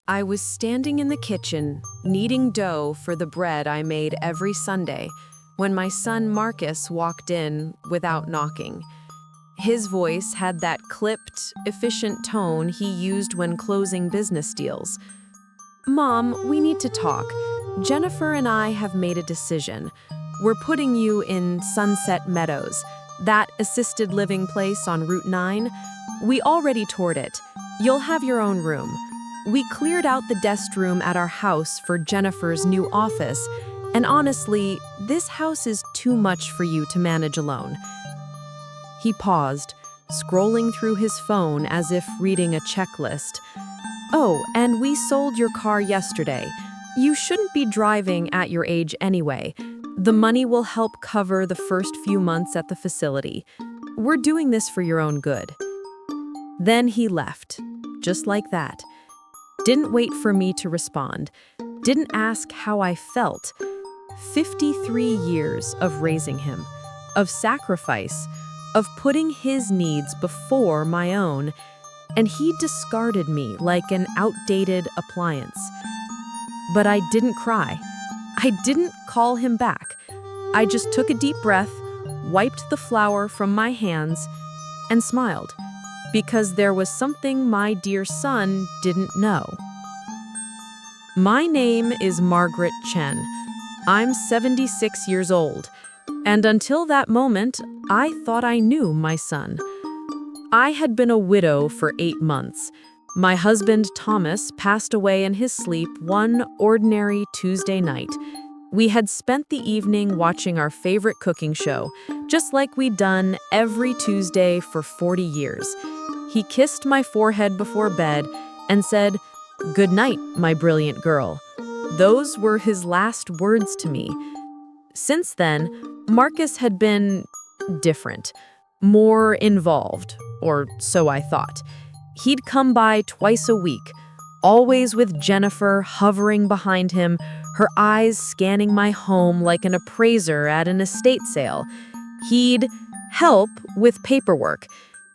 I was standing in the kitchen, kneading dough for the bread I made every Sunday, when my son Marcus walked in without knocking. His voice had that clipped, efficient tone he used when closing business deals. "Mom, we need to talk. Jennifer and I have made a decision. We're putting you in Sunset Meadows, that assisted living place on Route 9. We already toured it. You'll have your own room. We cleared out the guest room at our house for Jennifer's new office, and honestly, this house is too much for you to manage alone." He paused, scrolling through his phone as if reading a checklist. "Oh, and we sold your car yesterday. You shouldn't be driving at your age anyway. The money will help cover the first few months at the facility. We're doing this for your own good." Then he left, just like that. Didn't wait for me to respond. Didn't ask how I felt. 53 years of raising him, of sacrifice, of putting his needs before my own, and he discarded me like an outdated appliance. But I didn't cry. I didn't call him back. I just took a deep breath, wiped the flour from my hands, and smiled, because there was something my dear son didn't know. My name is Margaret Chen. I'm 76 years old, and until that moment, I thought I knew my son. I had been a widow for 8 months. My husband, Thomas, passed away in his sleep one ordinary Tuesday night. We had spent the evening watching our favorite cooking show, just like we'd done every Tuesday for 40 years. He kissed my forehead before bed and said, "Good night, my brilliant girl." Those were his last words to me. Since then, Marcus had been different, more involved, or so I thought. He'd come by twice a week, always with Jennifer hovering behind him, her eyes scanning my home like an appraiser at an estate sale. He'd help with paperwork,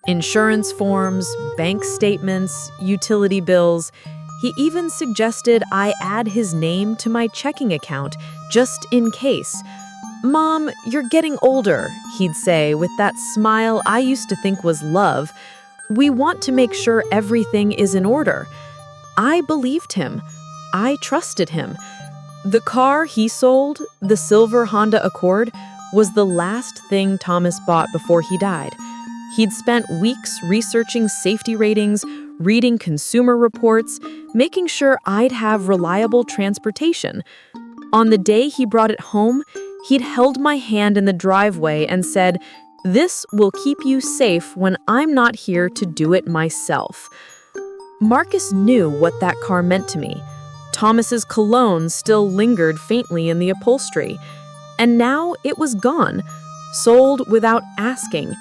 insurance forms, bank statements, utility bills. He even suggested I add his name to my checking account, just in case. "Mom, you're getting older," he'd say with that smile I used to think was love. "We want to make sure everything is in order." I believed him. I trusted him. The car he sold, the silver Honda Accord, was the last thing Thomas bought before he died. He'd spent weeks researching safety ratings, reading consumer reports, making sure I'd have reliable transportation. On the day he brought it home, he'd held my hand in the driveway and said, "This will keep you safe when I'm not here to do it myself." Marcus knew what that car meant to me. Thomas's cologne still lingered faintly in the upholstery, and now it was gone, sold without asking.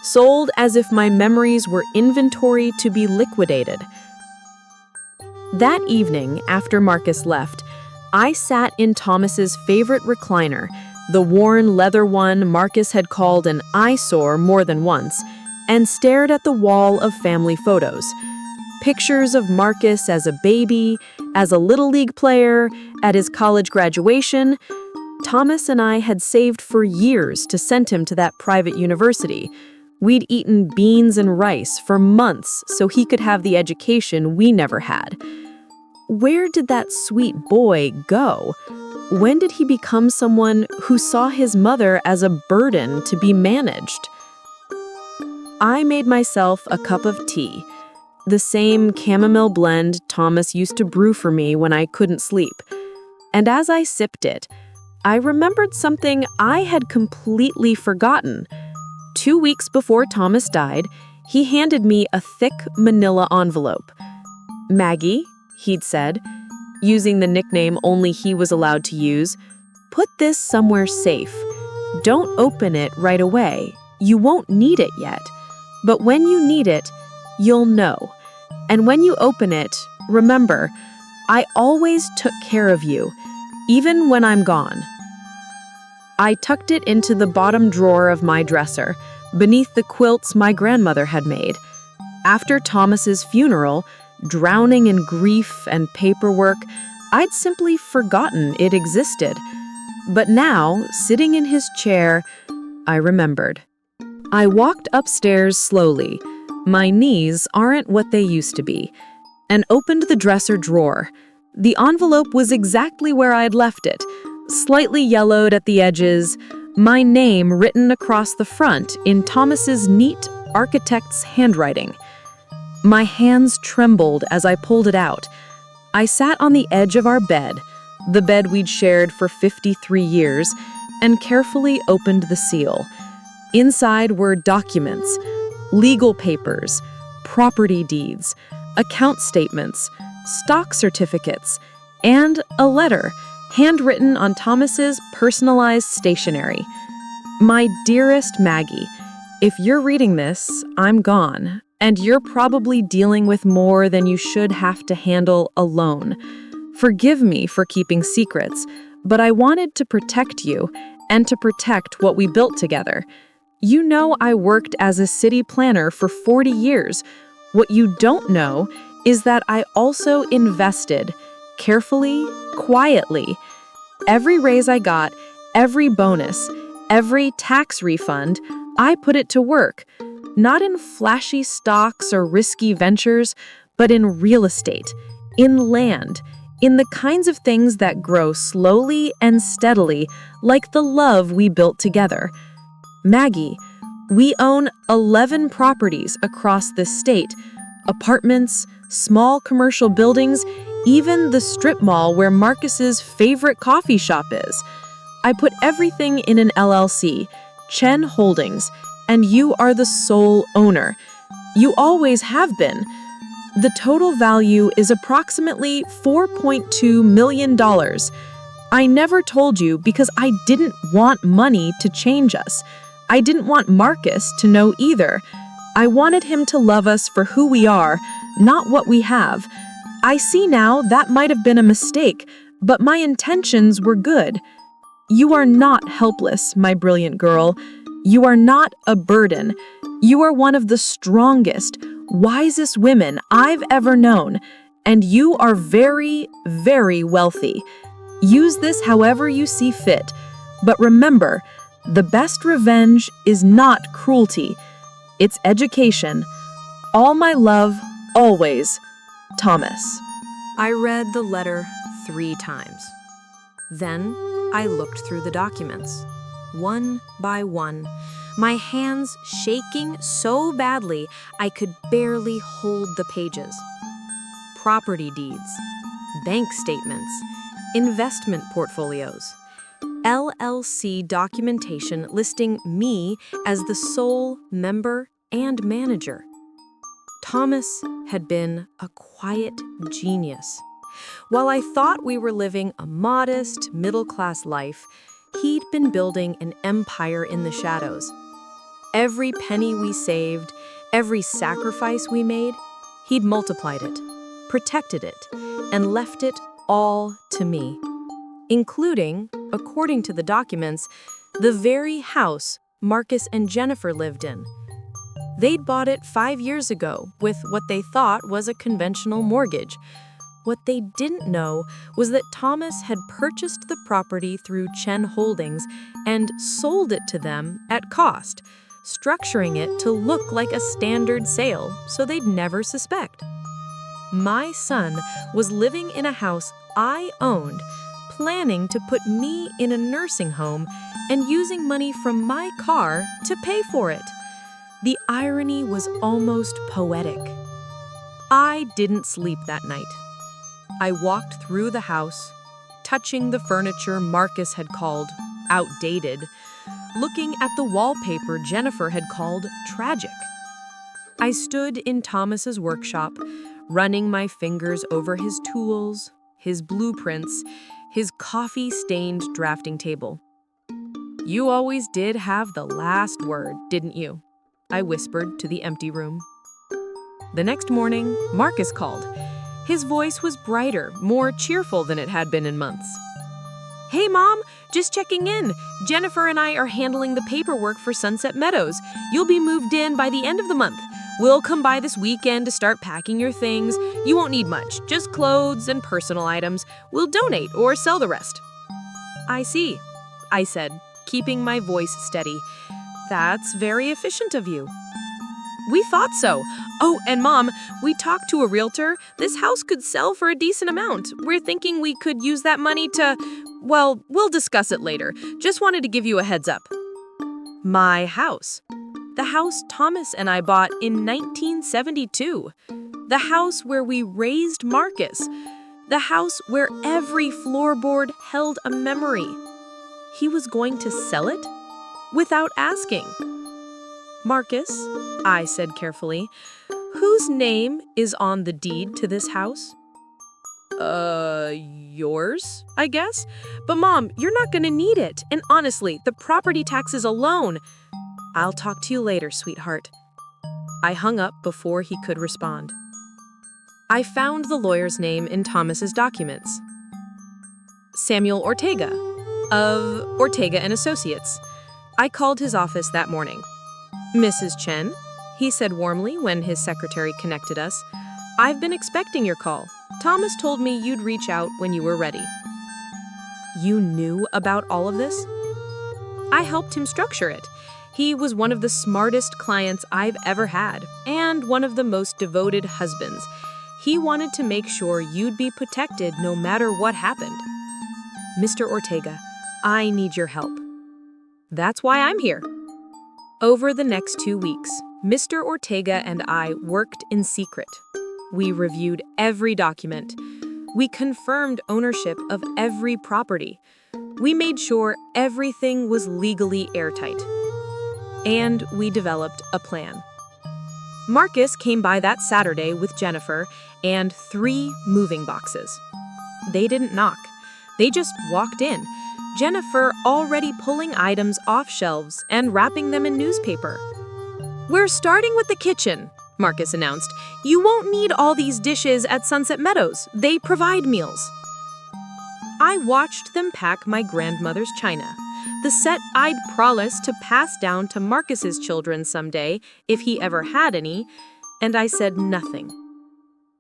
Sold as if my memories were inventory to be liquidated. That evening, after Marcus left, I sat in Thomas's favorite recliner, the worn leather one Marcus had called an eyesore more than once, and stared at the wall of family photos. Pictures of Marcus as a baby, as a Little League player, at his college graduation. Thomas and I had saved for years to send him to that private university. We'd eaten beans and rice for months so he could have the education we never had. Where did that sweet boy go? When did he become someone who saw his mother as a burden to be managed? I made myself a cup of tea, the same chamomile blend Thomas used to brew for me when I couldn't sleep. And as I sipped it, I remembered something I had completely forgotten. 2 weeks before Thomas died, he handed me a thick manila envelope. "Maggie," he'd said, using the nickname only he was allowed to use, "put this somewhere safe. Don't open it right away. You won't need it yet. But when you need it, you'll know. And when you open it, remember, I always took care of you, even when I'm gone." I tucked it into the bottom drawer of my dresser, beneath the quilts my grandmother had made. After Thomas's funeral, drowning in grief and paperwork, I'd simply forgotten it existed. But now, sitting in his chair, I remembered. I walked upstairs slowly. My knees aren't what they used to be, and opened the dresser drawer. The envelope was exactly where I'd left it, slightly yellowed at the edges, my name written across the front in Thomas's neat architect's handwriting. My hands trembled as I pulled it out. I sat on the edge of our bed, the bed we'd shared for 53 years, and carefully opened the seal. Inside were documents, legal papers, property deeds, account statements, stock certificates, and a letter handwritten on Thomas's personalized stationery. My dearest Maggie, if you're reading this, I'm gone, and you're probably dealing with more than you should have to handle alone. Forgive me for keeping secrets, but I wanted to protect you and to protect what we built together. You know I worked as a city planner for 40 years. What you don't know is that I also invested, carefully, quietly. Every raise I got, every bonus, every tax refund, I put it to work. Not in flashy stocks or risky ventures, but in real estate, in land, in the kinds of things that grow slowly and steadily, like the love we built together. Maggie, we own 11 properties across this state, apartments, small commercial buildings, even the strip mall where Marcus's favorite coffee shop is. I put everything in an LLC, Chen Holdings, and you are the sole owner. You always have been. The total value is approximately $4.2 million. I never told you because I didn't want money to change us. I didn't want Marcus to know either. I wanted him to love us for who we are, not what we have. I see now that might have been a mistake, but my intentions were good. You are not helpless, my brilliant girl. You are not a burden. You are one of the strongest, wisest women I've ever known, and you are very, very wealthy. Use this however you see fit, but remember, the best revenge is not cruelty. It's education. All my love, always, Thomas. I read the letter 3 times. Then I looked through the documents, one by one, my hands shaking so badly I could barely hold the pages. Property deeds, bank statements, investment portfolios, LLC documentation listing me as the sole member and manager. Thomas had been a quiet genius. While I thought we were living a modest, middle-class life, he'd been building an empire in the shadows. Every penny we saved, every sacrifice we made, he'd multiplied it, protected it, and left it all to me, including, according to the documents, the very house Marcus and Jennifer lived in. They'd bought it 5 years ago with what they thought was a conventional mortgage. What they didn't know was that Thomas had purchased the property through Chen Holdings and sold it to them at cost, structuring it to look like a standard sale so they'd never suspect. My son was living in a house I owned, planning to put me in a nursing home and using money from my car to pay for it. The irony was almost poetic. I didn't sleep that night. I walked through the house, touching the furniture Marcus had called outdated, looking at the wallpaper Jennifer had called tragic. I stood in Thomas's workshop, running my fingers over his tools, his blueprints, his coffee-stained drafting table. "You always did have the last word, didn't you?" I whispered to the empty room. The next morning, Marcus called. His voice was brighter, more cheerful than it had been in months. "Hey, Mom, just checking in. Jennifer and I are handling the paperwork for Sunset Meadows. You'll be moved in by the end of the month. We'll come by this weekend to start packing your things. You won't need much, just clothes and personal items. We'll donate or sell the rest." "I see," I said, keeping my voice steady. "That's very efficient of you." "We thought so. Oh, and Mom, we talked to a realtor. This house could sell for a decent amount. We're thinking we could use that money to, well, we'll discuss it later. Just wanted to give you a heads up." My house. The house Thomas and I bought in 1972. The house where we raised Marcus. The house where every floorboard held a memory. He was going to sell it? Without asking. "Marcus," I said carefully, "whose name is on the deed to this house?" Yours, I guess? But Mom, you're not gonna need it. And honestly, the property taxes alone. I'll talk to you later, sweetheart." I hung up before he could respond. I found the lawyer's name in Thomas's documents. Samuel Ortega, of Ortega and Associates. I called his office that morning. "Mrs. Chen," he said warmly when his secretary connected us, "I've been expecting your call. Thomas told me you'd reach out when you were ready." "You knew about all of this?" "I helped him structure it. He was one of the smartest clients I've ever had, and one of the most devoted husbands. He wanted to make sure you'd be protected no matter what happened." "Mr. Ortega, I need your help." "That's why I'm here." Over the next 2 weeks, Mr. Ortega and I worked in secret. We reviewed every document. We confirmed ownership of every property. We made sure everything was legally airtight. And we developed a plan. Marcus came by that Saturday with Jennifer and 3 moving boxes. They didn't knock. They just walked in, Jennifer already pulling items off shelves and wrapping them in newspaper. "We're starting with the kitchen," Marcus announced. "You won't need all these dishes at Sunset Meadows. They provide meals." I watched them pack my grandmother's china, the set I'd promised to pass down to Marcus's children someday, if he ever had any, and I said nothing.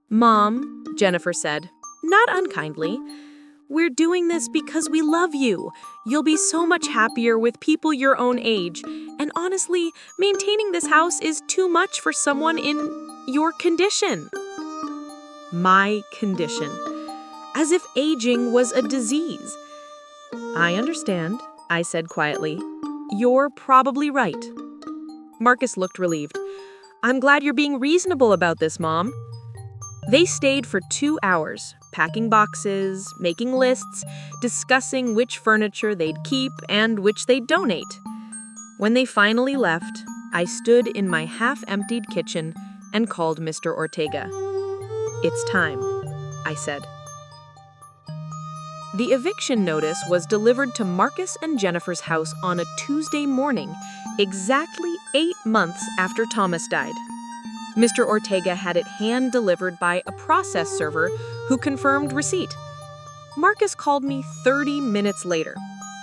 "Mom," Jennifer said, not unkindly, "we're doing this because we love you. You'll be so much happier with people your own age, and honestly, maintaining this house is too much for someone in your condition." My condition. As if aging was a disease. "I understand," I said quietly. "You're probably right." Marcus looked relieved. "I'm glad you're being reasonable about this, Mom." They stayed for 2 hours, packing boxes, making lists, discussing which furniture they'd keep and which they'd donate. When they finally left, I stood in my half-emptied kitchen and called Mr. Ortega. "It's time," I said. The eviction notice was delivered to Marcus and Jennifer's house on a Tuesday morning, exactly 8 months after Thomas died. Mr. Ortega had it hand-delivered by a process server who confirmed receipt. Marcus called me 30 minutes later.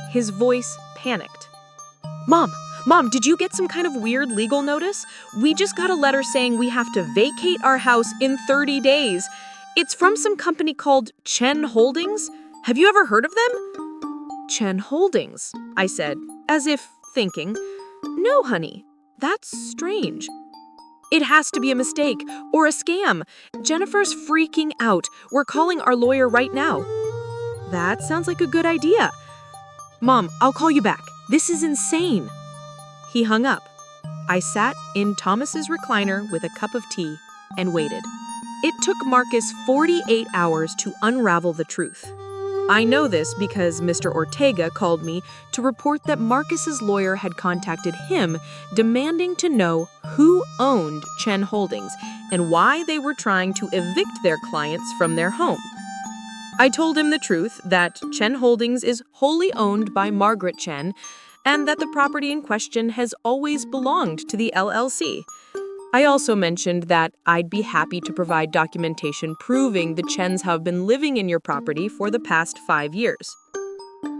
His voice panicked. Mom, did you get some kind of weird legal notice? We just got a letter saying we have to vacate our house in 30 days. It's from some company called Chen Holdings. Have you ever heard of them?" "Chen Holdings," I said, as if thinking. "No, honey, that's strange." "It has to be a mistake or a scam. Jennifer's freaking out. We're calling our lawyer right now." "That sounds like a good idea." "Mom, I'll call you back. This is insane." He hung up. I sat in Thomas's recliner with a cup of tea and waited. It took Marcus 48 hours to unravel the truth. I know this because Mr. Ortega called me to report that Marcus's lawyer had contacted him demanding to know who owned Chen Holdings and why they were trying to evict their clients from their home. I told him the truth, that Chen Holdings is wholly owned by Margaret Chen and that the property in question has always belonged to the LLC. I also mentioned that I'd be happy to provide documentation proving the Chens have been living in your property for the past 5 years.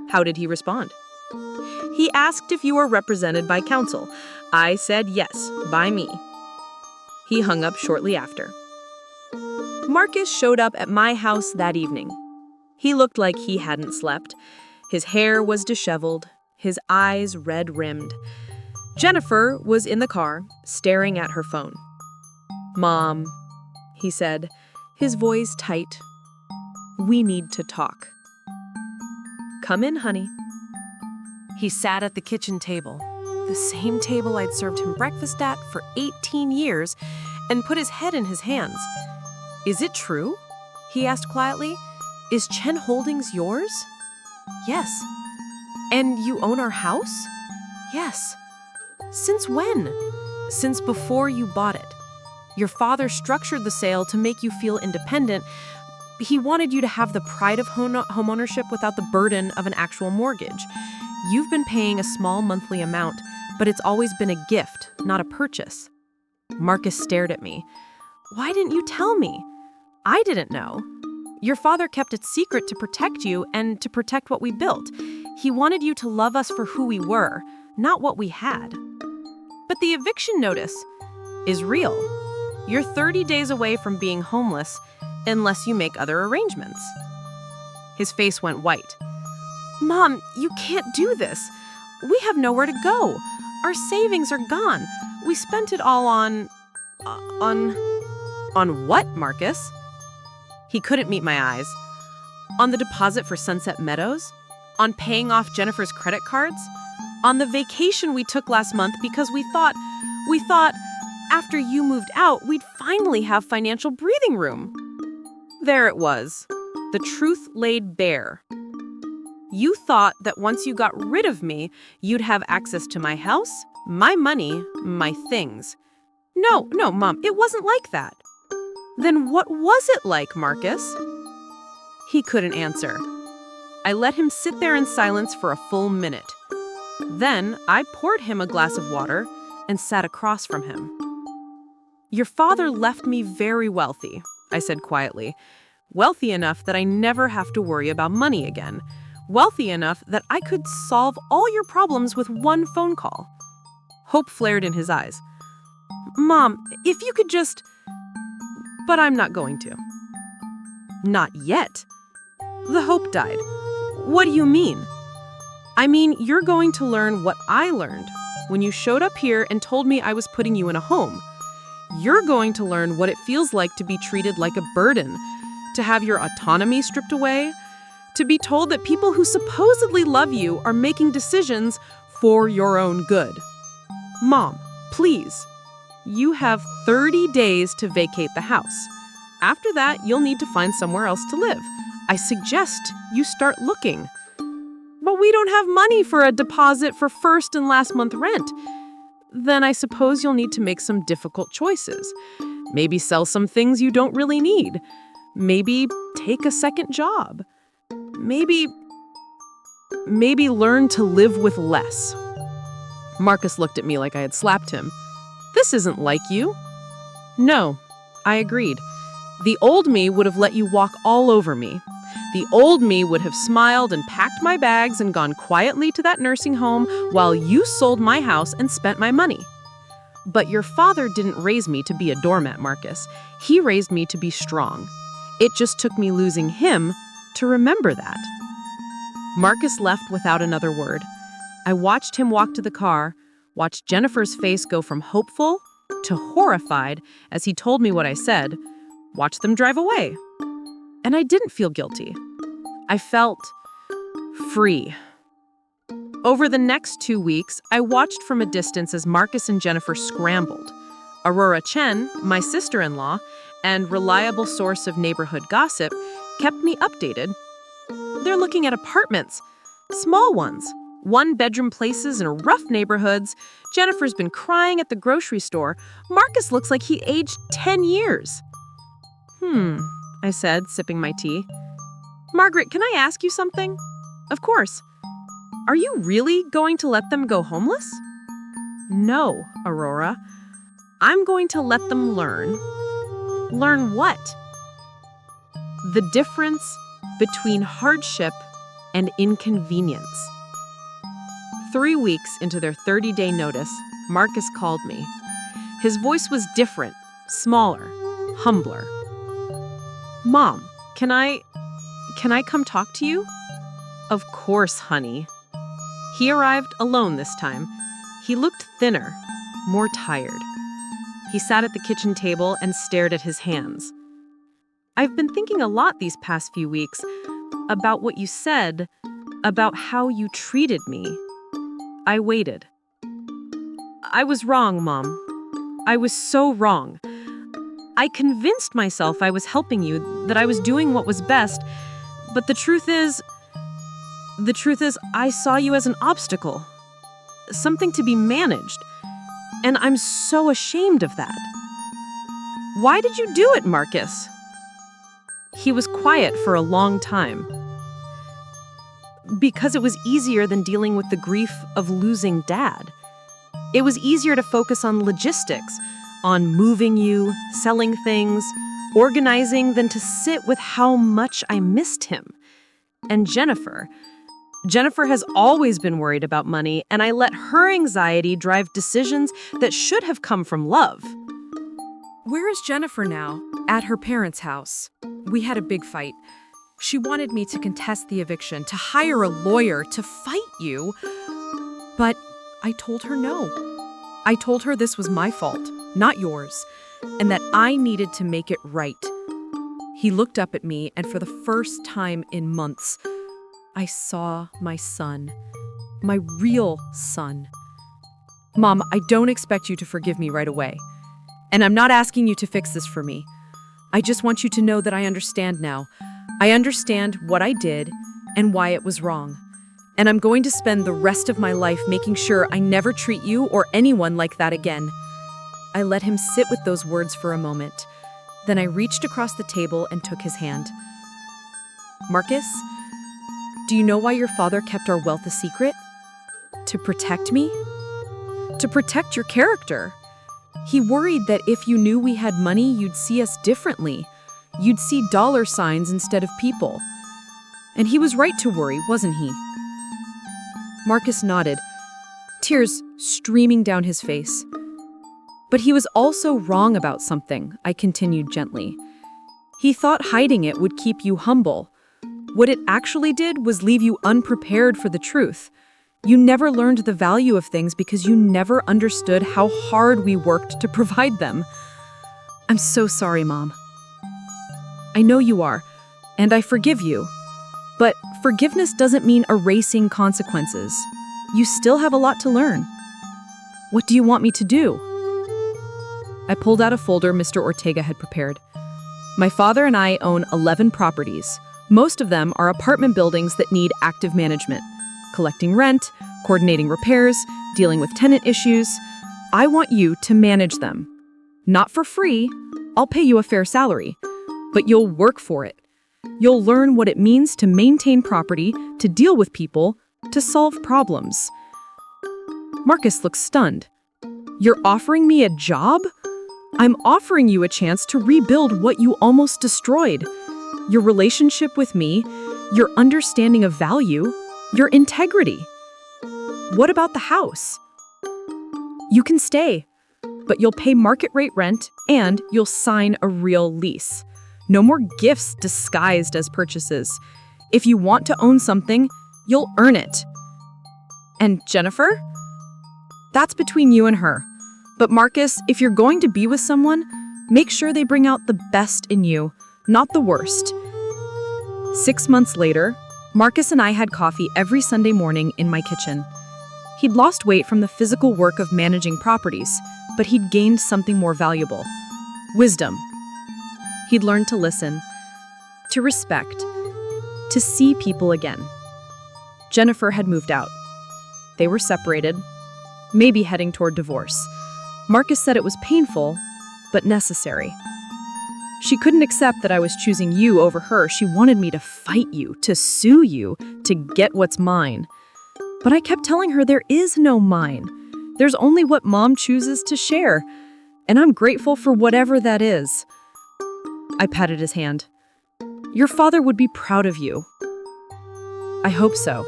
How did he respond? He asked if you were represented by counsel. I said yes, by me. He hung up shortly after. Marcus showed up at my house that evening. He looked like he hadn't slept. His hair was disheveled, his eyes red-rimmed. Jennifer was in the car, staring at her phone. "Mom," he said, his voice tight. "We need to talk." "Come in, honey." He sat at the kitchen table, the same table I'd served him breakfast at for 18 years, and put his head in his hands. "Is it true?" he asked quietly. "Is Chen Holdings yours?" "Yes." "And you own our house?" "Yes." "Since when?" "Since before you bought it. Your father structured the sale to make you feel independent. He wanted you to have the pride of homeownership without the burden of an actual mortgage. You've been paying a small monthly amount, but it's always been a gift, not a purchase." Marcus stared at me. "Why didn't you tell me?" "I didn't know. Your father kept it secret to protect you and to protect what we built. He wanted you to love us for who we were, not what we had." "But the eviction notice is real. You're 30 days away from being homeless unless you make other arrangements." His face went white. "Mom, you can't do this. We have nowhere to go. Our savings are gone. We spent it all on what, Marcus?" He couldn't meet my eyes. "On the deposit for Sunset Meadows? On paying off Jennifer's credit cards? On the vacation we took last month because we thought after you moved out, we'd finally have financial breathing room." There it was. The truth laid bare. You thought that once you got rid of me, you'd have access to my house, my money, my things. No, Mom, it wasn't like that." "Then what was it like, Marcus?" He couldn't answer. I let him sit there in silence for a full minute. Then I poured him a glass of water and sat across from him. "Your father left me very wealthy," I said quietly. "Wealthy enough that I never have to worry about money again. Wealthy enough that I could solve all your problems with one phone call." Hope flared in his eyes. "Mom, if you could just..." "But I'm not going to." "Not yet." The hope died. "What do you mean?" "I mean, you're going to learn what I learned when you showed up here and told me I was putting you in a home. You're going to learn what it feels like to be treated like a burden, to have your autonomy stripped away, to be told that people who supposedly love you are making decisions for your own good. Mom, please. You have 30 days to vacate the house. After that, you'll need to find somewhere else to live. I suggest you start looking." "But we don't have money for a deposit for first and last month rent." "Then I suppose you'll need to make some difficult choices. Maybe sell some things you don't really need. Maybe take a second job. Maybe learn to live with less." Marcus looked at me like I had slapped him. "This isn't like you." "No," I agreed. "The old me would have let you walk all over me. The old me would have smiled and packed my bags and gone quietly to that nursing home while you sold my house and spent my money. But your father didn't raise me to be a doormat, Marcus. He raised me to be strong. It just took me losing him to remember that." Marcus left without another word. I watched him walk to the car, watched Jennifer's face go from hopeful to horrified as he told me what I said, watched them drive away. And I didn't feel guilty. I felt free. Over the next 2 weeks, I watched from a distance as Marcus and Jennifer scrambled. Aurora Chen, my sister-in-law, and reliable source of neighborhood gossip, kept me updated. They're looking at apartments, small ones, one-bedroom places in rough neighborhoods. Jennifer's been crying at the grocery store. Marcus looks like he aged 10 years. I said, sipping my tea. "Margaret, can I ask you something?" "Of course." "Are you really going to let them go homeless?" "No, Aurora. I'm going to let them learn." "Learn what?" "The difference between hardship and inconvenience." 3 weeks into their 30-day notice, Marcus called me. His voice was different, smaller, humbler. "Mom, can I come talk to you?" "Of course, honey." He arrived alone this time. He looked thinner, more tired. He sat at the kitchen table and stared at his hands. "I've been thinking a lot these past few weeks about what you said, about how you treated me." I waited. "I was wrong, Mom. I was so wrong. I convinced myself I was helping you, that I was doing what was best, but the truth is, I saw you as an obstacle, something to be managed, and I'm so ashamed of that." "Why did you do it, Marcus?" He was quiet for a long time. "Because it was easier than dealing with the grief of losing Dad. It was easier to focus on logistics, on moving you, selling things, organizing, than to sit with how much I missed him. And Jennifer has always been worried about money, and I let her anxiety drive decisions that should have come from love." "Where is Jennifer now?" "At her parents' house. We had a big fight. She wanted me to contest the eviction, to hire a lawyer, to fight you. But I told her no. I told her this was my fault, not yours, and that I needed to make it right." He looked up at me, and for the first time in months, I saw my son, my real son. "Mom, I don't expect you to forgive me right away. And I'm not asking you to fix this for me. I just want you to know that I understand now. I understand what I did and why it was wrong. And I'm going to spend the rest of my life making sure I never treat you or anyone like that again." I let him sit with those words for a moment. Then I reached across the table and took his hand. "Marcus, do you know why your father kept our wealth a secret? To protect me? To protect your character. He worried that if you knew we had money, you'd see us differently. You'd see dollar signs instead of people. And he was right to worry, wasn't he?" Marcus nodded, tears streaming down his face. "But he was also wrong about something," I continued gently. "He thought hiding it would keep you humble. What it actually did was leave you unprepared for the truth. You never learned the value of things because you never understood how hard we worked to provide them." "I'm so sorry, Mom." "I know you are, and I forgive you. But forgiveness doesn't mean erasing consequences. You still have a lot to learn. What do you want me to do?" I pulled out a folder Mr. Ortega had prepared. "My father and I own 11 properties. Most of them are apartment buildings that need active management, collecting rent, coordinating repairs, dealing with tenant issues. I want you to manage them. Not for free. I'll pay you a fair salary, but you'll work for it. You'll learn what it means to maintain property, to deal with people, to solve problems." Marcus looked stunned. "You're offering me a job? I'm offering you a chance to rebuild what you almost destroyed. Your relationship with me, your understanding of value, your integrity. What about the house? You can stay, but you'll pay market rate rent and you'll sign a real lease. No more gifts disguised as purchases. If you want to own something, you'll earn it. And Jennifer? That's between you and her. But Marcus, if you're going to be with someone, make sure they bring out the best in you, not the worst." 6 months later, Marcus and I had coffee every Sunday morning in my kitchen. He'd lost weight from the physical work of managing properties, but he'd gained something more valuable: wisdom. He'd learned to listen, to respect, to see people again. Jennifer had moved out. They were separated, maybe heading toward divorce. Marcus said it was painful, but necessary. She couldn't accept that I was choosing you over her. She wanted me to fight you, to sue you, to get what's mine. But I kept telling her there is no mine. There's only what Mom chooses to share, and I'm grateful for whatever that is. I patted his hand. Your father would be proud of you. I hope so.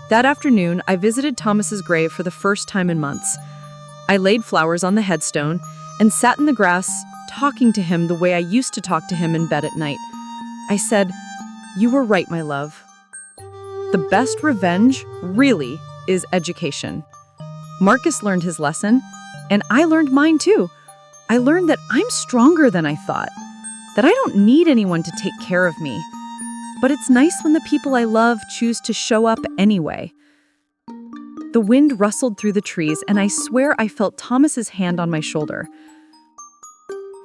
That afternoon, I visited Thomas's grave for the first time in months. I laid flowers on the headstone and sat in the grass, talking to him the way I used to talk to him in bed at night. I said, "You were right, my love. The best revenge, really, is education." Marcus learned his lesson, and I learned mine too. I learned that I'm stronger than I thought, that I don't need anyone to take care of me. But it's nice when the people I love choose to show up anyway. The wind rustled through the trees, and I swear I felt Thomas's hand on my shoulder.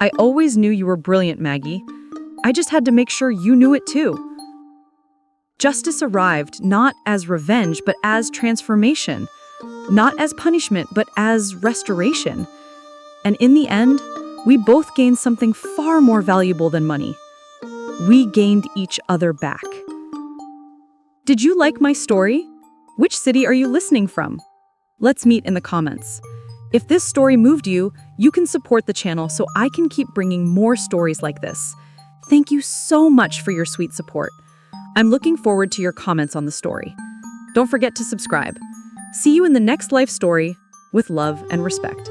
"I always knew you were brilliant, Maggie. I just had to make sure you knew it too." Justice arrived not as revenge, but as transformation. Not as punishment, but as restoration. And in the end, we both gained something far more valuable than money. We gained each other back. Did you like my story? Which city are you listening from? Let's meet in the comments. If this story moved you, you can support the channel so I can keep bringing more stories like this. Thank you so much for your sweet support. I'm looking forward to your comments on the story. Don't forget to subscribe. See you in the next life story with love and respect.